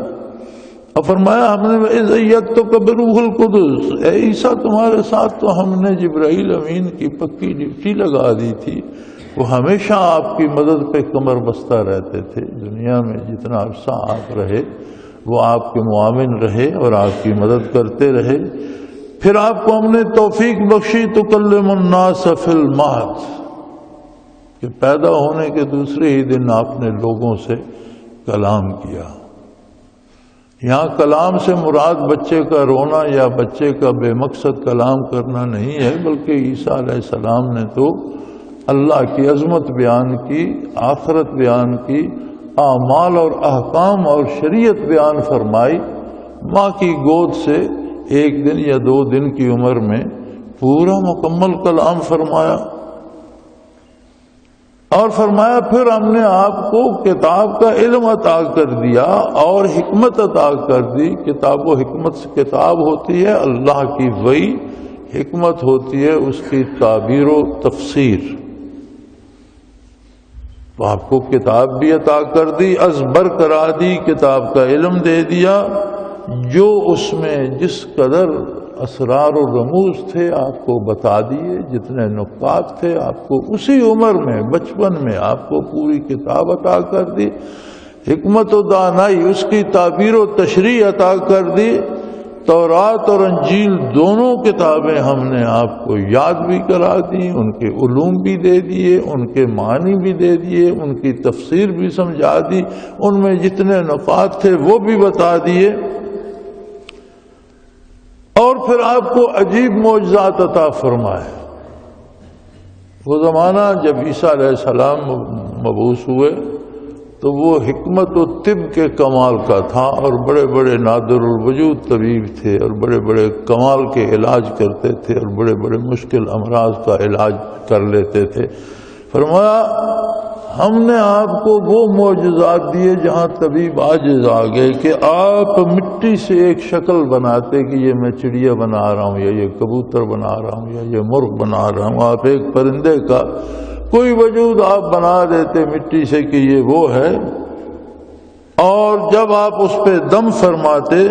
اور فرمایا ہم نے عزت تو بروح القدس، اے عیسیٰ تمہارے ساتھ تو ہم نے جبرائیل امین کی پکی ڈیوٹی لگا دی تھی. وہ ہمیشہ آپ کی مدد پہ کمر بستہ رہتے تھے. دنیا میں جتنا عرصہ آپ رہے وہ آپ کے معاون رہے اور آپ کی مدد کرتے رہے. پھر آپ کو ہم نے توفیق بخشی تکلم الناس فی المہد کہ پیدا ہونے کے دوسرے ہی دن آپ نے لوگوں سے کلام کیا. یہاں کلام سے مراد بچے کا رونا یا بچے کا بے مقصد کلام کرنا نہیں ہے، بلکہ عیسیٰ علیہ السلام نے تو اللہ کی عظمت بیان کی، آخرت بیان کی، اعمال اور احکام اور شریعت بیان فرمائی. ماں کی گود سے 1 دن یا 2 دن کی عمر میں پورا مکمل کلام فرمایا. اور فرمایا پھر ہم نے آپ کو کتاب کا علم عطا کر دیا اور حکمت عطا کر دی. کتاب و حکمت سے کتاب ہوتی ہے اللہ کی وحی، حکمت ہوتی ہے اس کی تعبیر و تفسیر. تو آپ کو کتاب بھی عطا کر دی، ازبر کرا دی، کتاب کا علم دے دیا. جو اس میں جس قدر اسرار و رموز تھے آپ کو بتا دیے، جتنے نکات تھے آپ کو اسی عمر میں بچپن میں آپ کو پوری کتاب عطا کر دی. حکمت و دانائی اس کی تعبیر و تشریح عطا کر دی. تورات اور انجیل دونوں کتابیں ہم نے آپ کو یاد بھی کرا دی، ان کے علوم بھی دے دیے، ان کے معنی بھی دے دیے، ان کی تفسیر بھی سمجھا دی، ان میں جتنے نکات تھے وہ بھی بتا دیے. اور پھر آپ کو عجیب معجزات عطا فرمائے. وہ زمانہ جب عیسیٰ علیہ السلام مبعوث ہوئے تو وہ حکمت و طب کے کمال کا تھا، اور بڑے بڑے نادر الوجود طبیب تھے، اور بڑے بڑے کمال کے علاج کرتے تھے، اور بڑے بڑے مشکل امراض کا علاج کر لیتے تھے. فرمایا ہم نے آپ کو وہ معجزات دیے جہاں طبیب عاجز آ گئے کہ آپ مٹی سے ایک شکل بناتے کہ یہ میں چڑیا بنا رہا ہوں، یا یہ کبوتر بنا رہا ہوں، یا یہ مرغ بنا رہا ہوں. آپ ایک پرندے کا کوئی وجود آپ بنا دیتے مٹی سے کہ یہ وہ ہے. اور جب آپ اس پہ دم فرماتے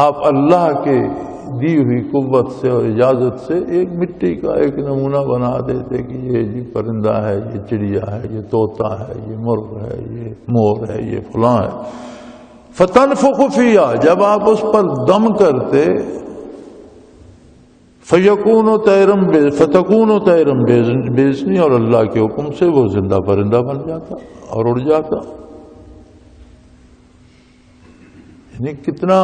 آپ اللہ کے دی ہوئی قوت سے اور اجازت سے ایک مٹی کا ایک نمونہ بنا دیتے کہ یہ جی پرندہ ہے، یہ چڑیا ہے، یہ طوطا ہے، یہ مرغ ہے، یہ مور ہے، یہ فلاں ہے. فتنفخ فیہا جب آپ اس پر دم کرتے فیکون طیرم فتکون طیرم باذنی اور اللہ کے حکم سے وہ زندہ پرندہ بن جاتا اور اڑ جاتا. یعنی کتنا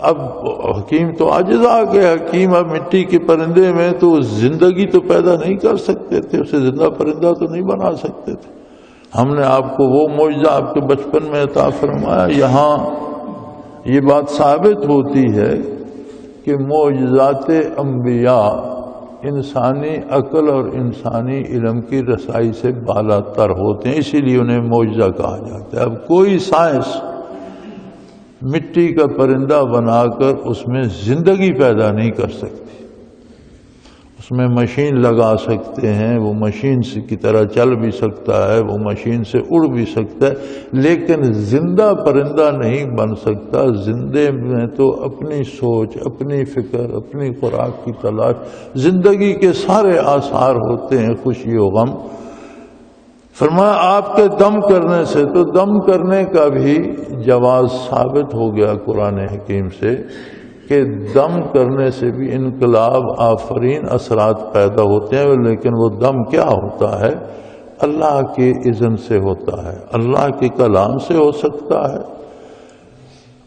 اب حکیم تو عاجز آ گیا. حکیم اب مٹی کے پرندے میں تو زندگی تو پیدا نہیں کر سکتے تھے، اسے زندہ پرندہ تو نہیں بنا سکتے تھے. ہم نے آپ کو وہ معجزہ آپ کے بچپن میں عطا فرمایا. یہاں یہ بات ثابت ہوتی ہے کہ معجزات انبیاء انسانی عقل اور انسانی علم کی رسائی سے بالا تر ہوتے ہیں، اسی لیے انہیں معجزہ کہا جاتا ہے. اب کوئی سائنس مٹی کا پرندہ بنا کر اس میں زندگی پیدا نہیں کر سکتی. اس میں مشین لگا سکتے ہیں، وہ مشین کی طرح چل بھی سکتا ہے، وہ مشین سے اڑ بھی سکتا ہے، لیکن زندہ پرندہ نہیں بن سکتا. زندے میں تو اپنی سوچ، اپنی فکر، اپنی خوراک کی تلاش، زندگی کے سارے آثار ہوتے ہیں، خوشی و غم. فرمایا آپ کے دم کرنے سے، تو دم کرنے کا بھی جواز ثابت ہو گیا قرآن حکیم سے کہ دم کرنے سے بھی انقلاب آفرین اثرات پیدا ہوتے ہیں. لیکن وہ دم کیا ہوتا ہے؟ اللہ کے اذن سے ہوتا ہے، اللہ کے کلام سے ہو سکتا ہے.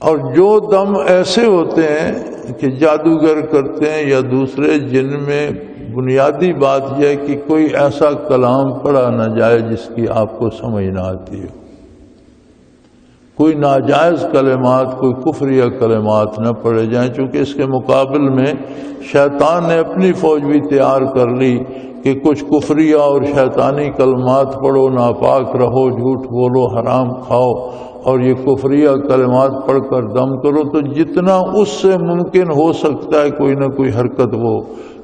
اور جو دم ایسے ہوتے ہیں کہ جادوگر کرتے ہیں یا دوسرے، جن میں بنیادی بات یہ ہے کہ کوئی ایسا کلام پڑھا نہ جائے جس کی آپ کو سمجھ نہ آتی ہو، کوئی ناجائز کلمات، کوئی کفریہ کلمات نہ پڑھے جائیں. چونکہ اس کے مقابل میں شیطان نے اپنی فوج بھی تیار کر لی کہ کچھ کفریہ اور شیطانی کلمات پڑھو، ناپاک رہو، جھوٹ بولو، حرام کھاؤ، اور یہ کفریہ کلمات پڑھ کر دم کرو. تو جتنا اس سے ممکن ہو سکتا ہے کوئی نہ کوئی حرکت وہ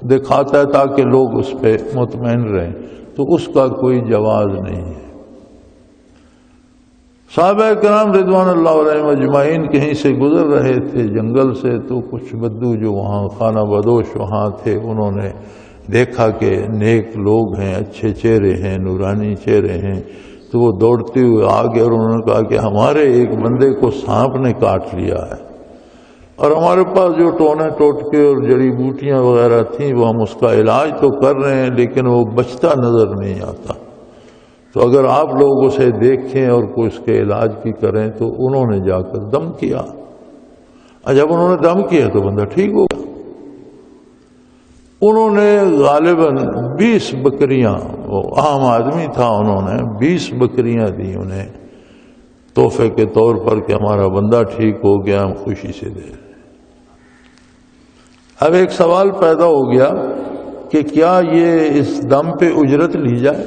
دکھاتا ہے تاکہ لوگ اس پہ مطمئن رہیں. تو اس کا کوئی جواز نہیں ہے. صحابہ کرام رضوان اللہ علیہم اجمعین کہیں سے گزر رہے تھے جنگل سے، تو کچھ بدو جو وہاں خانہ بدوش وہاں تھے، انہوں نے دیکھا کہ نیک لوگ ہیں، اچھے چہرے ہیں، نورانی چہرے ہیں، تو وہ دوڑتے ہوئے آگے اور انہوں نے کہا کہ ہمارے ایک بندے کو سانپ نے کاٹ لیا ہے، اور ہمارے پاس جو ٹونے ٹوٹکے اور جڑی بوٹیاں وغیرہ تھیں وہ ہم اس کا علاج تو کر رہے ہیں لیکن وہ بچتا نظر نہیں آتا، تو اگر آپ لوگ اسے دیکھیں اور کوئی اس کے علاج کی کریں۔ تو انہوں نے جا کر دم کیا، اور جب انہوں نے دم کیا تو بندہ ٹھیک ہو گیا۔ انہوں نے غالباً 20 بکریاں، وہ عام آدمی تھا، انہوں نے 20 بکریاں دی انہیں تحفے کے طور پر کہ ہمارا بندہ ٹھیک ہو گیا، ہم خوشی سے دے رہے ہیں۔ اب ایک سوال پیدا ہو گیا کہ کیا یہ اس دم پہ اجرت لی جائے؟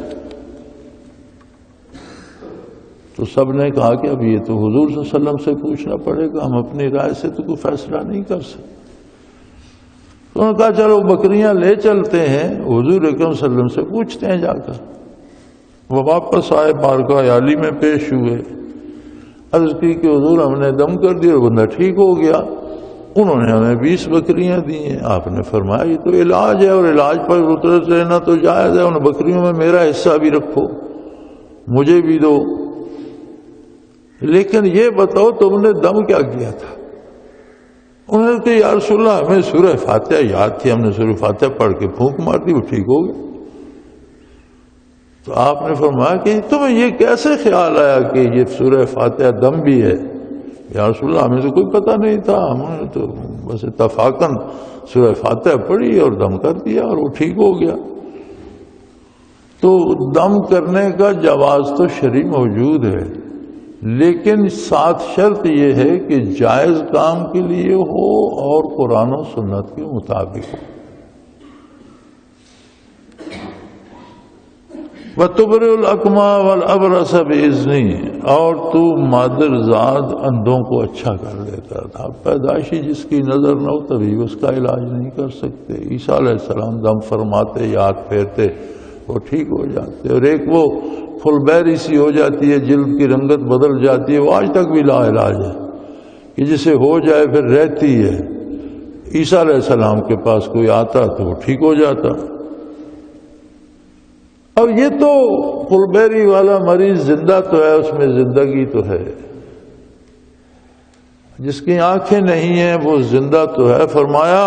تو سب نے کہا کہ اب یہ تو حضور صلی اللہ علیہ وسلم سے پوچھنا پڑے گا، ہم اپنی رائے سے تو کوئی فیصلہ نہیں کر سکتے۔ تو انہوں نے کہا چلو بکریاں لے چلتے ہیں، حضور اکرم صلی اللہ علیہ وسلم سے پوچھتے ہیں جا کر۔ وہ واپس آئے، بارگاہ عالی میں پیش ہوئے، عرض کی کہ حضور ہم نے دم کر دیا اور بندہ ٹھیک ہو گیا، انہوں نے ہمیں 20 بکریاں دی ہیں۔ آپ نے فرمایا یہ تو علاج ہے اور علاج پر اجرت لینا تو جائز ہے، ان بکریوں میں میرا حصہ بھی رکھو، مجھے بھی دو، لیکن یہ بتاؤ تم نے دم کیا کیا تھا؟ انہوں نے کہا یا رسول اللہ ہمیں سورہ فاتحہ یاد تھی، ہم نے سورہ فاتحہ پڑھ کے پھونک مار دی، وہ ٹھیک ہو گیا۔ تو آپ نے فرمایا کہ تمہیں یہ کیسے خیال آیا کہ یہ سورہ فاتحہ دم بھی ہے؟ یا رسول اللہ ہمیں تو کوئی پتہ نہیں تھا، ہم نے تو بس اتفاقاً سورہ فاتحہ پڑھی اور دم کر دیا اور وہ ٹھیک ہو گیا۔ تو دم کرنے کا جواز تو شرعی موجود ہے، لیکن ساتھ شرط یہ ہے کہ جائز کام کے لیے ہو اور قرآن و سنت کے مطابق ہو۔ وَتُبْرِئُ الْأَكْمَحَ وَالْأَبْرَصَ بِإِذْنِی، اور تو مادر زاد اندھوں کو اچھا کر دیتا تھا۔ پیدائشی جس کی نظر نہ ہو تبھی اس کا علاج نہیں کر سکتے۔ عیسیٰ علیہ السلام دم فرماتے، یاد پھیرتے، وہ ٹھیک ہو جاتے۔ اور ایک وہ فل بیری سی ہو جاتی ہے، جلد کی رنگت بدل جاتی ہے، وہ آج تک بھی لا علاج ہے کہ جسے ہو جائے پھر رہتی ہے۔ عیسیٰ علیہ السلام کے پاس کوئی آتا تو وہ ٹھیک ہو جاتا۔ اب یہ تو فل بیری والا مریض زندہ تو ہے، اس میں زندگی تو ہے، جس کی آنکھیں نہیں ہیں وہ زندہ تو ہے۔ فرمایا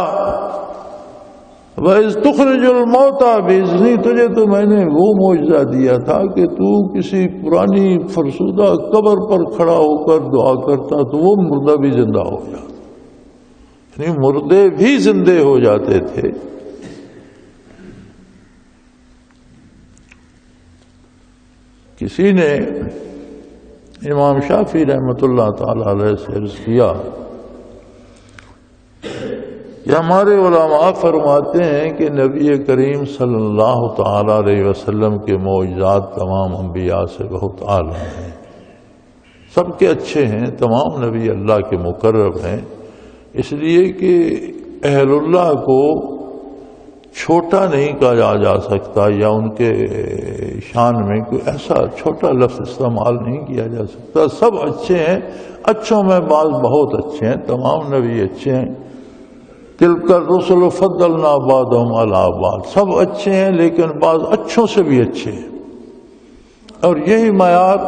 وَإِذْ تُخْرِجُ الْمَوْتَى بِإِذْنِی، تجھے تو میں نے وہ معجزہ دیا تھا کہ تو کسی پرانی فرسودہ قبر پر کھڑا ہو کر دعا کرتا تو وہ مردہ بھی زندہ ہو جاتا، یعنی مردے بھی زندے ہو جاتے تھے۔ کسی نے امام شافعی رحمۃ اللہ تعالی علیہ سے عرض کیا کہ ہمارے علماء فرماتے ہیں کہ نبی کریم صلی اللہ تعالی علیہ وسلم کے معجزات تمام انبیاء سے بہت اعلیٰ ہیں، سب کے اچھے ہیں، تمام نبی اللہ کے مقرب ہیں، اس لیے کہ اہل اللہ کو چھوٹا نہیں کہا جا سکتا، یا ان کے شان میں کوئی ایسا چھوٹا لفظ استعمال نہیں کیا جا سکتا۔ سب اچھے ہیں، اچھوں میں بعض بہت اچھے ہیں، تمام نبی اچھے ہیں۔ تلک الرسل فضلنا بعضهم علی بعض، سب اچھے ہیں لیکن بعض اچھوں سے بھی اچھے ہیں۔ اور یہی معیار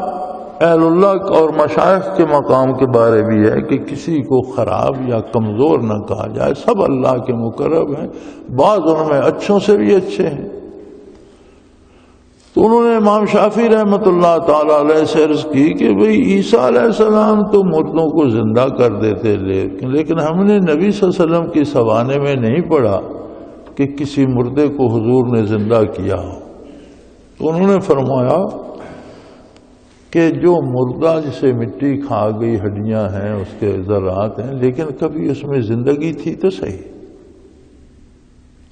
اہل اللہ اور مشائخ کے مقام کے بارے بھی ہے کہ کسی کو خراب یا کمزور نہ کہا جائے، سب اللہ کے مقرب ہیں، بعض ان میں اچھوں سے بھی اچھے ہیں۔ تو انہوں نے امام شافعی رحمۃ اللہ تعالی علیہ سے عرض کی کہ بھئی عیسیٰ علیہ السلام تو مردوں کو زندہ کر دیتے، لیکن ہم نے نبی صلی اللہ علیہ وسلم کی سوانے میں نہیں پڑھا کہ کسی مردے کو حضور نے زندہ کیا ہو۔ تو انہوں نے فرمایا کہ جو مردہ جسے مٹی کھا گئی، ہڈیاں ہیں، اس کے ذرات ہیں، لیکن کبھی اس میں زندگی تھی تو صحیح،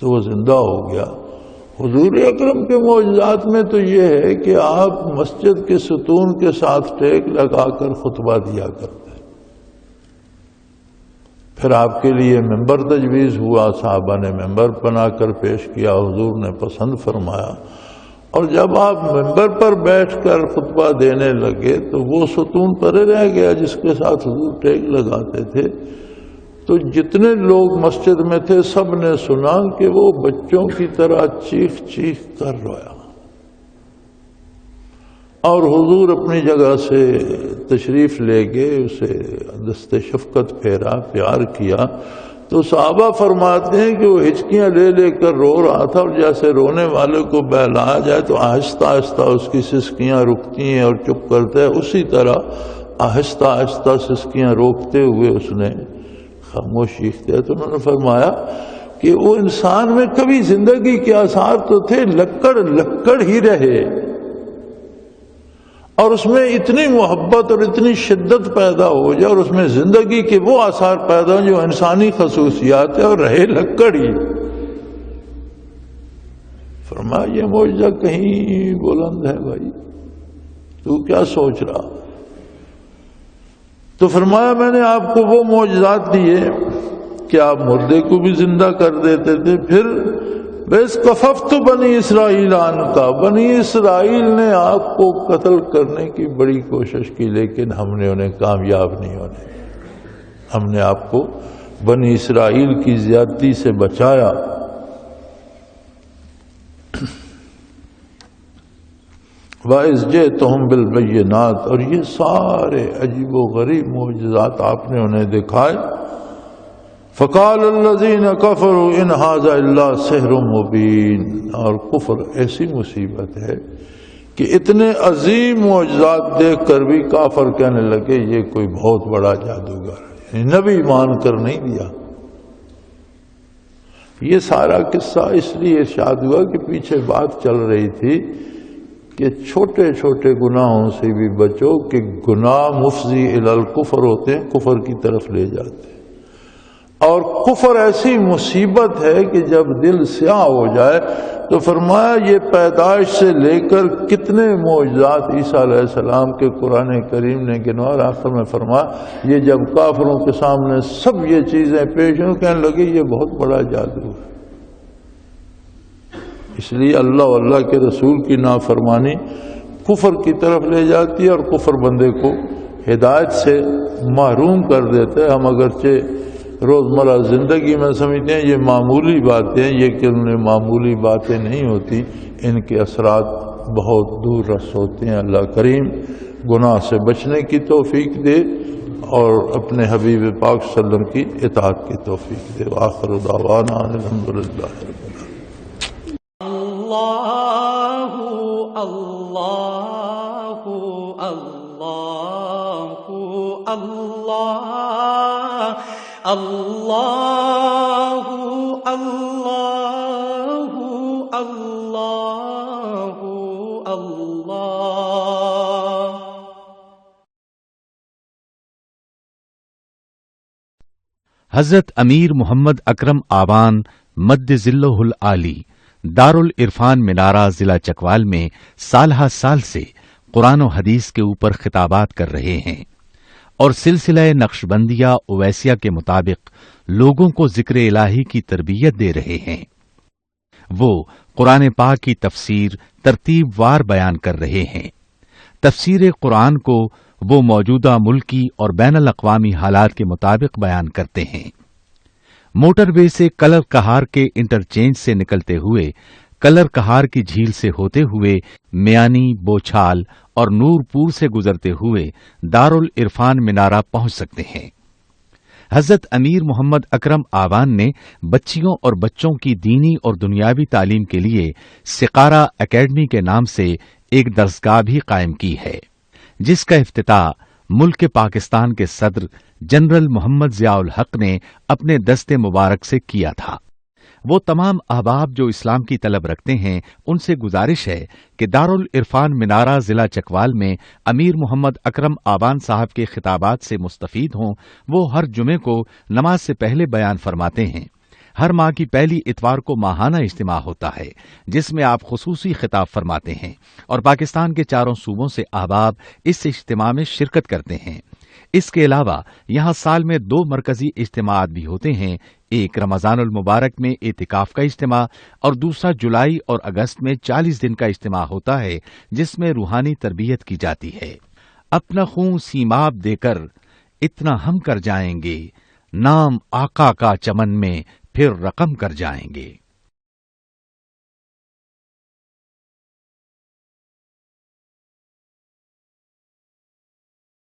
تو وہ زندہ ہو گیا۔ حضور اکرم کے معجزات میں تو یہ ہے کہ آپ مسجد کے ستون کے ساتھ ٹیک لگا کر خطبہ دیا کرتے، پھر آپ کے لیے ممبر تجویز ہوا، صحابہ نے ممبر بنا کر پیش کیا، حضور نے پسند فرمایا، اور جب آپ ممبر پر بیٹھ کر خطبہ دینے لگے تو وہ ستون پرے رہ گیا جس کے ساتھ حضور ٹیک لگاتے تھے، تو جتنے لوگ مسجد میں تھے سب نے سنا کہ وہ بچوں کی طرح چیخ چیخ کر رویا، اور حضور اپنی جگہ سے تشریف لے گئے، اسے دست شفقت پھیرا، پیار کیا۔ تو صحابہ فرماتے ہیں کہ وہ ہچکیاں لے لے کر رو رہا تھا، اور جیسے رونے والے کو بہلایا جائے تو آہستہ آہستہ اس کی سسکیاں رکتی ہیں اور چپ کرتا ہے، اسی طرح آہستہ آہستہ سسکیاں روکتے ہوئے اس نے خاموشی اختیار۔ تو انہوں نے فرمایا کہ وہ انسان میں کبھی زندگی کے آثار تو تھے، لکڑ لکڑ ہی رہے، اور اس میں اتنی محبت اور اتنی شدت پیدا ہو جائے اور اس میں زندگی کے وہ آثار پیدا ہوں جو انسانی خصوصیات ہے، اور رہے لکڑ ہی۔ فرمایا یہ معجزہ کہیں بلند ہے بھائی، تو کیا سوچ رہا؟ تو فرمایا میں نے آپ کو وہ معجزات دیے کہ آپ مردے کو بھی زندہ کر دیتے تھے، پھر بس کففت بنی اسرائیل عنکا، بنی اسرائیل نے آپ کو قتل کرنے کی بڑی کوشش کی لیکن ہم نے انہیں کامیاب نہیں ہونے، ہم نے آپ کو بنی اسرائیل کی زیادتی سے بچایا۔ وَإِذْ جِئْتُهُمْ بِالْبَيِّنَاتِ، اور یہ سارے عجیب و غریب معجزات آپ نے انہیں دکھائے۔ فَقَالَ الَّذِينَ كَفَرُوا إِنْ هَذَا إِلَّا سِحْرٌ مُبِينٌ، اور کفر ایسی مصیبت ہے کہ اتنے عظیم معجزات دیکھ کر بھی کافر کہنے لگے یہ کوئی بہت بڑا جادوگر ہے، یعنی نبی مان کر نہیں دیا۔ یہ سارا قصہ اس لیے ارشاد ہوا کہ پیچھے بات چل رہی تھی کہ چھوٹے چھوٹے گناہوں سے بھی بچو، کہ گناہ مفضی الی الکفر ہوتے ہیں، کفر کی طرف لے جاتے ہیں، اور کفر ایسی مصیبت ہے کہ جب دل سیاہ ہو جائے تو فرمایا یہ پیدائش سے لے کر کتنے معجزات عیسیٰ علیہ السلام کے قرآن کریم نے گنوا، اور آخر میں فرمایا یہ جب کافروں کے سامنے سب یہ چیزیں پیش ہوں کہنے لگے یہ بہت بڑا جادو ہے۔ اس لیے اللہ و اللہ کے رسول کی نافرمانی کفر کی طرف لے جاتی ہے، اور کفر بندے کو ہدایت سے محروم کر دیتا ہے۔ ہم اگرچہ روزمرہ زندگی میں سمجھتے ہیں یہ معمولی باتیں ہیں، یہ کہ انہیں معمولی باتیں نہیں ہوتی، ان کے اثرات بہت دور رس ہوتے ہیں۔ اللہ کریم گناہ سے بچنے کی توفیق دے اور اپنے حبیب پاک صلی اللہ علیہ وسلم کی اطاعت کی توفیق دے۔ وآخر دعوانا الحمدللہ رب العالمین۔ اللہ اللہ اللہ اللہ اللہ اللہ اللہ اللہ۔ حضرت امیر محمد اکرم آبان مد ظلہ العالی دارالعرفان منارہ ضلع چکوال میں سالہ سال سے قرآن و حدیث کے اوپر خطابات کر رہے ہیں اور سلسلہ نقشبندیہ اویسیہ کے مطابق لوگوں کو ذکر الہی کی تربیت دے رہے ہیں۔ وہ قرآن پاک کی تفسیر ترتیب وار بیان کر رہے ہیں۔ تفسیر قرآن کو وہ موجودہ ملکی اور بین الاقوامی حالات کے مطابق بیان کرتے ہیں۔ موٹر وے سے کلر کہار کے انٹرچینج سے نکلتے ہوئے کلر کہار کی جھیل سے ہوتے ہوئے میانی، بوچھال اور نور پور سے گزرتے ہوئے دارالعرفان منارہ پہنچ سکتے ہیں۔ حضرت امیر محمد اکرم آبان نے بچیوں اور بچوں کی دینی اور دنیاوی تعلیم کے لیے سقارہ اکیڈمی کے نام سے ایک درسگاہ بھی قائم کی ہے، جس کا افتتاح ملک پاکستان کے صدر جنرل محمد ضیاء الحق نے اپنے دست مبارک سے کیا تھا۔ وہ تمام احباب جو اسلام کی طلب رکھتے ہیں ان سے گزارش ہے کہ دارالعرفان منارہ ضلع چکوال میں امیر محمد اکرم آبان صاحب کے خطابات سے مستفید ہوں۔ وہ ہر جمعے کو نماز سے پہلے بیان فرماتے ہیں۔ ہر ماہ کی پہلی اتوار کو ماہانہ اجتماع ہوتا ہے جس میں آپ خصوصی خطاب فرماتے ہیں اور پاکستان کے چاروں صوبوں سے احباب اس اجتماع میں شرکت کرتے ہیں۔ اس کے علاوہ یہاں سال میں 2 مرکزی اجتماعات بھی ہوتے ہیں، ایک رمضان المبارک میں اعتکاف کا اجتماع اور دوسرا جولائی اور اگست میں 40 دن کا اجتماع ہوتا ہے جس میں روحانی تربیت کی جاتی ہے۔ اپنا خون سیماب دے کر اتنا ہم کر جائیں گے، نام آقا کا چمن میں پھر رقم کر جائیں گے۔